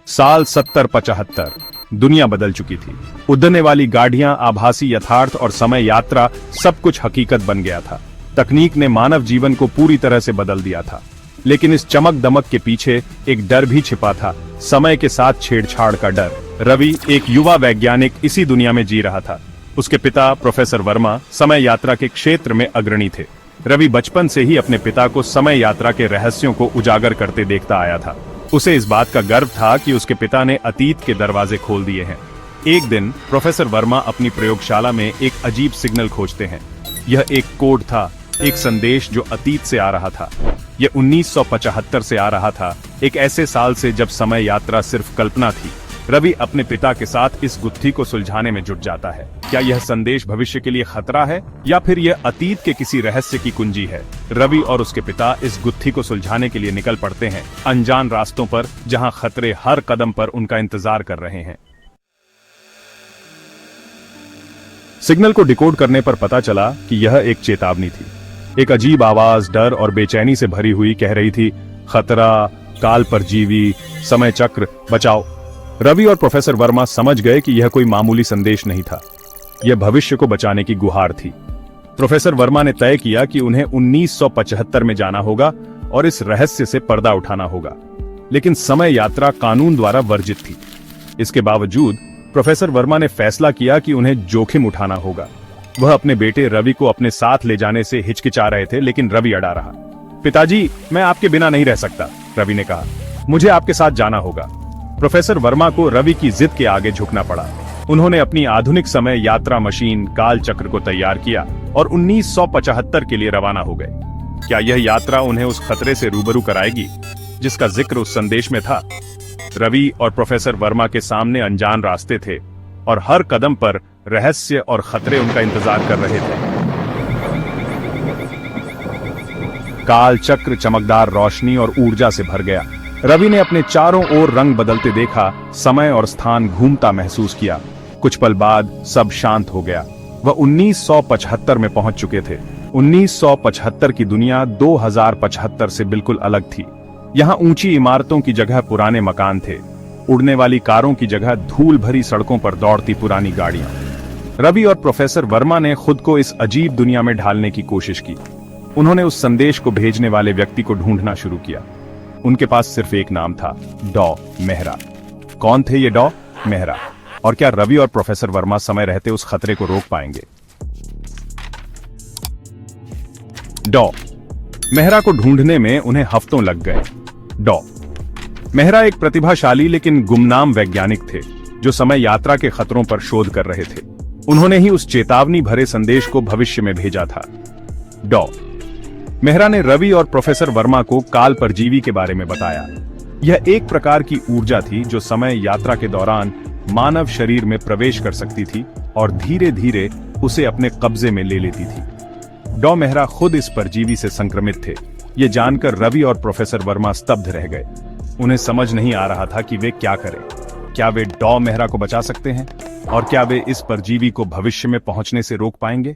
साल 70-75। दुनिया बदल चुकी थी। उड़ने वाली गाड़ियां, आभासी यथार्थ और समय यात्रा, सब कुछ हकीकत बन गया था। तकनीक ने मानव जीवन को पूरी तरह से बदल दिया था, लेकिन इस चमक दमक के पीछे एक डर भी छिपा था, समय के साथ छेड़छाड़ का डर। रवि, एक युवा वैज्ञानिक, इसी दुनिया में जी रहा था। उसके पिता प्रोफेसर वर्मा समय यात्रा के क्षेत्र में अग्रणी थे। रवि बचपन से ही अपने पिता को समय यात्रा के रहस्यों को उजागर करते देखता आया था। उसे इस बात का गर्व था कि उसके पिता ने अतीत के दरवाजे खोल दिए हैं। एक दिन प्रोफेसर वर्मा अपनी प्रयोगशाला में एक अजीब सिग्नल खोजते हैं। यह एक कोड था, एक संदेश जो अतीत से आ रहा था। यह 1975 से आ रहा था, एक ऐसे साल से जब समय यात्रा सिर्फ कल्पना थी। रवि अपने पिता के साथ इस गुत्थी को सुलझाने में जुट जाता है। क्या यह संदेश भविष्य के लिए खतरा है या फिर यह अतीत के किसी रहस्य की कुंजी है? रवि और उसके पिता इस गुत्थी को सुलझाने के लिए निकल पड़ते हैं, अनजान रास्तों पर, जहां खतरे हर कदम पर उनका इंतजार कर रहे हैं। सिग्नल को डिकोड करने पर पता चला कि यह एक चेतावनी थी। एक अजीब आवाज डर और बेचैनी से भरी हुई कह रही थी, खतरा, काल परजीवी, समय चक्र, बचाओ। रवि और प्रोफेसर वर्मा समझ गए कि यह कोई मामूली संदेश नहीं था, यह भविष्य को बचाने की गुहार थी। प्रोफेसर वर्मा ने तय किया कि उन्हें 1975 में जाना होगा और इस रहस्य से पर्दा उठाना होगा, लेकिन समय यात्रा कानून द्वारा वर्जित थी। इसके बावजूद प्रोफेसर वर्मा ने फैसला किया कि उन्हें जोखिम उठाना होगा। वह अपने बेटे रवि को अपने साथ ले जाने से हिचकिचा रहे थे, लेकिन रवि अड़ा रहा। पिताजी, मैं आपके बिना नहीं रह सकता, रवि ने कहा। मुझे आपके साथ जाना होगा। प्रोफेसर वर्मा को रवि की जिद के आगे झुकना पड़ा। उन्होंने अपनी आधुनिक समय यात्रा मशीन काल चक्र को तैयार किया और 1975 के लिए रवाना हो गए। क्या यह यात्रा उन्हें उस खतरे से रूबरू कराएगी जिसका जिक्र उस संदेश में था? रवि और प्रोफेसर वर्मा के सामने अनजान रास्ते थे और हर कदम पर रहस्य और खतरे उनका इंतजार कर रहे थे। काल चक्र चमकदार रोशनी और ऊर्जा से भर गया। रवि ने अपने चारों ओर रंग बदलते देखा, समय और स्थान घूमता महसूस किया। कुछ पल बाद सब शांत हो गया। वह 1975 में पहुंच चुके थे। 1975 की दुनिया 2075 से बिल्कुल अलग थी। यहाँ ऊंची इमारतों की जगह पुराने मकान थे, उड़ने वाली कारों की जगह धूल भरी सड़कों पर दौड़ती पुरानी गाड़ियां। रवि और प्रोफेसर वर्मा ने खुद को इस अजीब दुनिया में ढालने की कोशिश की। उन्होंने उस संदेश को भेजने वाले व्यक्ति को ढूंढना शुरू किया। उनके पास सिर्फ एक नाम था, डॉ मेहरा। कौन थे ये डॉ मेहरा, और क्या रवि और प्रोफेसर वर्मा समय रहते उस खतरे को रोक पाएंगे? डॉ मेहरा को ढूंढने में उन्हें हफ्तों लग गए। डॉ मेहरा एक प्रतिभाशाली लेकिन गुमनाम वैज्ञानिक थे, जो समय यात्रा के खतरों पर शोध कर रहे थे। उन्होंने ही उस चेतावनी भरे संदेश को भविष्य में भेजा था। डॉ मेहरा ने रवि और प्रोफेसर वर्मा को काल परजीवी के बारे में बताया। यह एक प्रकार की ऊर्जा थी जो समय यात्रा के दौरान मानव शरीर में प्रवेश कर सकती थी और धीरे धीरे उसे अपने कब्जे में ले लेती थी। डॉ मेहरा खुद इस परजीवी से संक्रमित थे। ये जानकर रवि और प्रोफेसर वर्मा स्तब्ध रह गए। उन्हें समझ नहीं आ रहा था कि वे क्या करें। क्या वे डॉ मेहरा को बचा सकते हैं, और क्या वे इस परजीवी को भविष्य में पहुंचने से रोक पाएंगे?